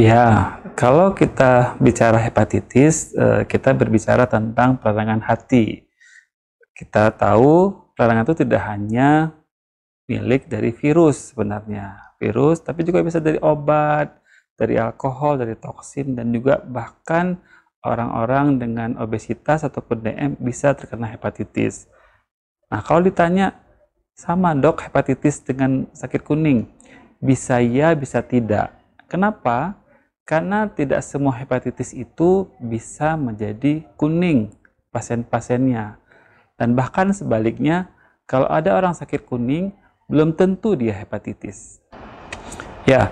Ya, kalau kita bicara hepatitis, kita berbicara tentang peradangan hati. Kita tahu peradangan itu tidak hanya milik dari virus sebenarnya. Virus, tapi juga bisa dari obat, dari alkohol, dari toksin, dan juga bahkan orang-orang dengan obesitas ataupun DM bisa terkena hepatitis. Nah, kalau ditanya, sama dok hepatitis dengan sakit kuning? Bisa ya, bisa tidak. Kenapa? Karena tidak semua hepatitis itu bisa menjadi kuning pasien-pasiennya. Dan bahkan sebaliknya, kalau ada orang sakit kuning, belum tentu dia hepatitis. Ya,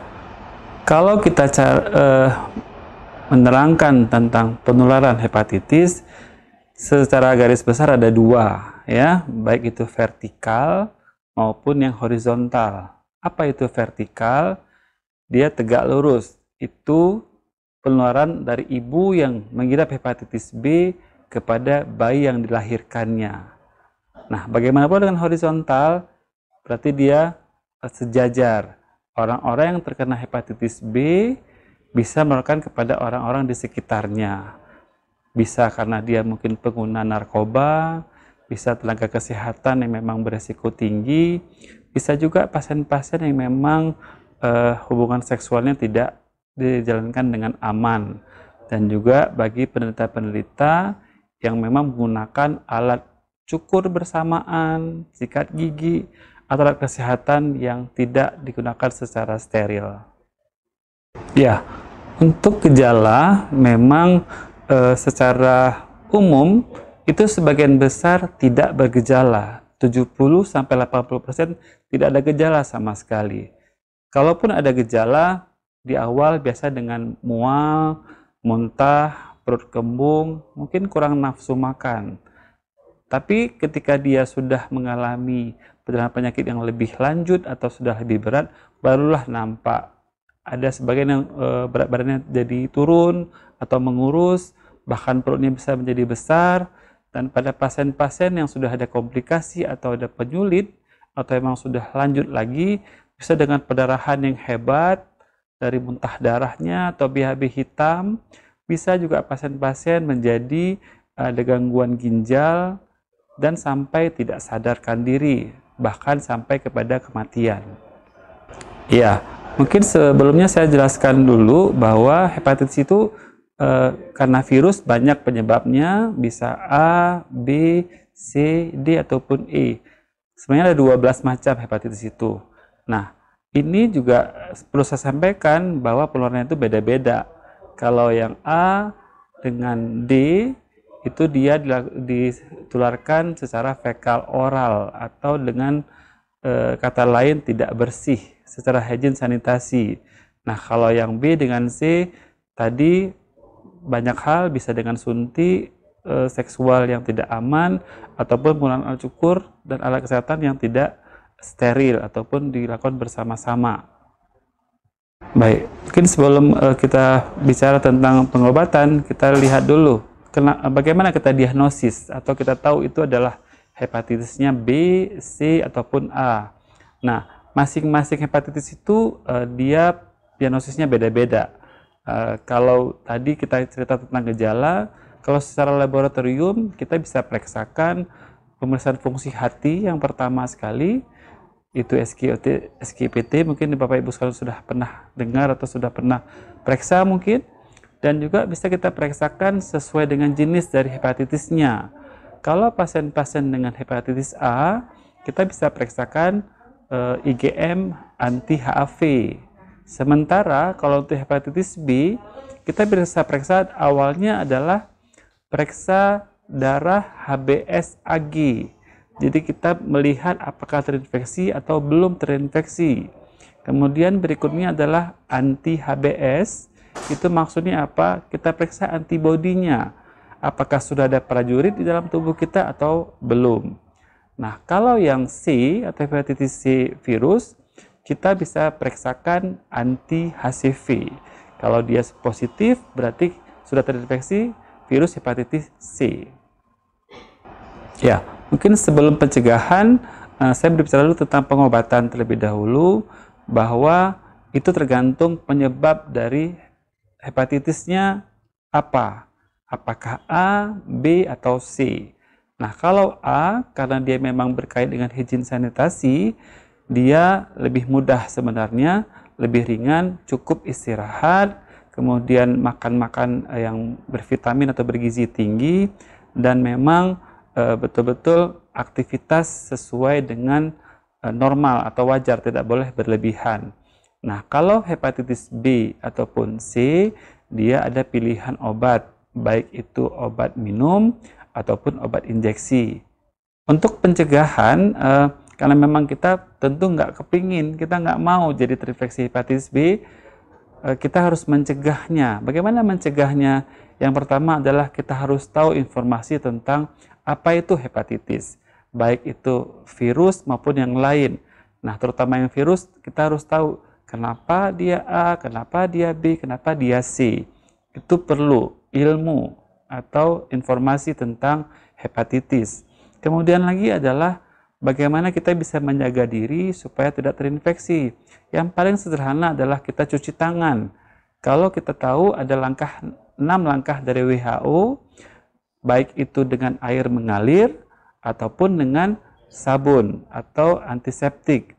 kalau kita menerangkan tentang penularan hepatitis, secara garis besar ada dua, ya, baik itu vertikal maupun yang horizontal. Apa itu vertikal? Dia tegak lurus. Itu penularan dari ibu yang mengidap hepatitis B kepada bayi yang dilahirkannya. Nah, bagaimana pula dengan horizontal? Berarti dia sejajar. Orang-orang yang terkena hepatitis B bisa menularkan kepada orang-orang di sekitarnya. Bisa karena dia mungkin pengguna narkoba, bisa tenaga kesehatan yang memang beresiko tinggi, bisa juga pasien-pasien yang memang hubungan seksualnya tidak dijalankan dengan aman, dan juga bagi penderita-penderita yang memang menggunakan alat cukur bersamaan, sikat gigi, atau alat kesehatan yang tidak digunakan secara steril. Ya, untuk gejala memang secara umum itu sebagian besar tidak bergejala. 70-80% tidak ada gejala sama sekali. Kalaupun ada gejala, di awal biasa dengan mual, muntah, perut kembung, mungkin kurang nafsu makan. Tapi ketika dia sudah mengalami perjalanan penyakit yang lebih lanjut atau sudah lebih berat, barulah nampak. Ada sebagian yang berat badannya jadi turun atau mengurus, bahkan perutnya bisa menjadi besar. Dan pada pasien-pasien yang sudah ada komplikasi atau ada penyulit, atau memang sudah lanjut lagi, bisa dengan perdarahan yang hebat, dari muntah darahnya atau BAB hitam. Bisa juga pasien-pasien menjadi ada gangguan ginjal dan sampai tidak sadarkan diri, bahkan sampai kepada kematian. Ya, mungkin sebelumnya saya jelaskan dulu bahwa hepatitis itu karena virus banyak penyebabnya, bisa A, B, C, D, ataupun E. Sebenarnya ada 12 macam hepatitis itu. Nah, ini juga perlu saya sampaikan bahwa penularannya itu beda-beda. Kalau yang A dengan D, itu dia ditularkan secara fekal oral atau dengan kata lain tidak bersih secara higien sanitasi. Nah, kalau yang B dengan C tadi banyak hal, bisa dengan suntik, seksual yang tidak aman, ataupun penggunaan alat cukur dan alat kesehatan yang tidak steril ataupun dilakukan bersama-sama. Baik, mungkin sebelum kita bicara tentang pengobatan, kita lihat dulu bagaimana kita diagnosis atau kita tahu itu adalah hepatitisnya B, C, ataupun A. Nah, masing-masing hepatitis itu dia diagnosisnya beda-beda. Kalau tadi kita cerita tentang gejala, kalau secara laboratorium kita bisa periksakan pemeriksaan fungsi hati yang pertama sekali, itu SGPT, mungkin Bapak Ibu sekalian sudah pernah dengar atau sudah pernah periksa mungkin, dan juga bisa kita periksakan sesuai dengan jenis dari hepatitisnya. Kalau pasien-pasien dengan hepatitis A, kita bisa periksakan IgM anti-HAV. Sementara kalau untuk hepatitis B, kita bisa periksa awalnya adalah periksa darah HBsAg. Jadi kita melihat apakah terinfeksi atau belum terinfeksi. Kemudian berikutnya adalah anti-HBs. Itu maksudnya apa? Kita periksa antibodinya. Apakah sudah ada prajurit di dalam tubuh kita atau belum. Nah, kalau yang C atau hepatitis C virus, kita bisa periksakan anti-HCV. Kalau dia positif, berarti sudah terinfeksi virus hepatitis C. Ya, mungkin sebelum pencegahan, saya berbicara dulu tentang pengobatan terlebih dahulu, bahwa itu tergantung penyebab dari hepatitisnya apa? Apakah A, B, atau C? Nah, kalau A, karena dia memang berkait dengan higien sanitasi, dia lebih mudah sebenarnya, lebih ringan, cukup istirahat, kemudian makan-makan yang bervitamin atau bergizi tinggi, dan memang betul-betul aktivitas sesuai dengan normal atau wajar, tidak boleh berlebihan. Nah, kalau hepatitis B ataupun C, dia ada pilihan obat, baik itu obat minum ataupun obat injeksi. Untuk pencegahan, karena memang kita tentu nggak kepingin, kita nggak mau jadi terinfeksi hepatitis B, kita harus mencegahnya. Bagaimana mencegahnya? Yang pertama adalah kita harus tahu informasi tentang apa itu hepatitis, baik itu virus maupun yang lain. Nah, terutama yang virus, kita harus tahu kenapa dia A, kenapa dia B, kenapa dia C. Itu perlu ilmu atau informasi tentang hepatitis. Kemudian lagi adalah bagaimana kita bisa menjaga diri supaya tidak terinfeksi. Yang paling sederhana adalah kita cuci tangan. Kalau kita tahu ada 6 langkah dari WHO, baik itu dengan air mengalir ataupun dengan sabun atau antiseptik.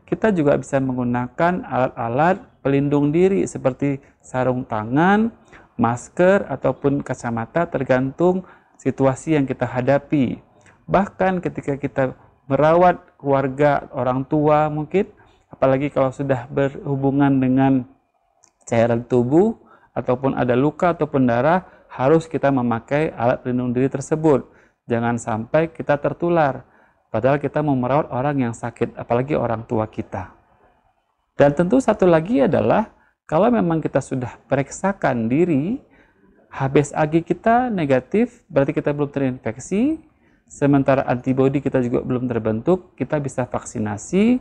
Kita juga bisa menggunakan alat-alat pelindung diri seperti sarung tangan, masker, ataupun kacamata tergantung situasi yang kita hadapi. Bahkan ketika kita merawat keluarga, orang tua mungkin, apalagi kalau sudah berhubungan dengan cairan tubuh, ataupun ada luka ataupun darah, harus kita memakai alat pelindung diri tersebut. Jangan sampai kita tertular. Padahal kita mau merawat orang yang sakit, apalagi orang tua kita. Dan tentu satu lagi adalah, kalau memang kita sudah periksakan diri, HbsAg kita negatif, berarti kita belum terinfeksi, sementara antibodi kita juga belum terbentuk, kita bisa vaksinasi,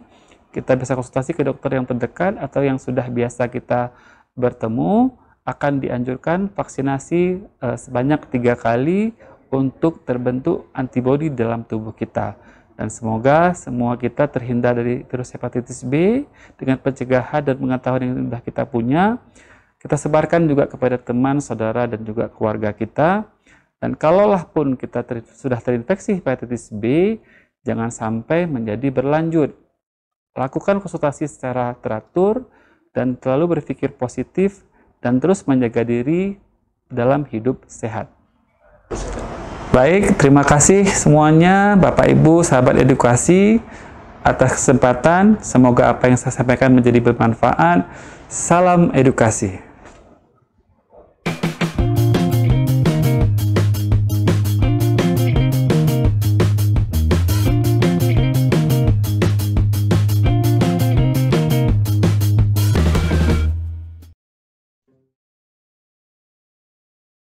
kita bisa konsultasi ke dokter yang terdekat, atau yang sudah biasa kita bertemu, akan dianjurkan vaksinasi sebanyak 3 kali untuk terbentuk antibodi dalam tubuh kita. Dan semoga semua kita terhindar dari virus hepatitis B dengan pencegahan dan pengetahuan yang sudah kita punya. Kita sebarkan juga kepada teman, saudara, dan juga keluarga kita. Dan kalaulah pun kita sudah terinfeksi hepatitis B, jangan sampai menjadi berlanjut. Lakukan konsultasi secara teratur dan selalu berpikir positif dan terus menjaga diri dalam hidup sehat. Baik, terima kasih semuanya Bapak Ibu, sahabat edukasi atas kesempatan. Semoga apa yang saya sampaikan menjadi bermanfaat. Salam edukasi.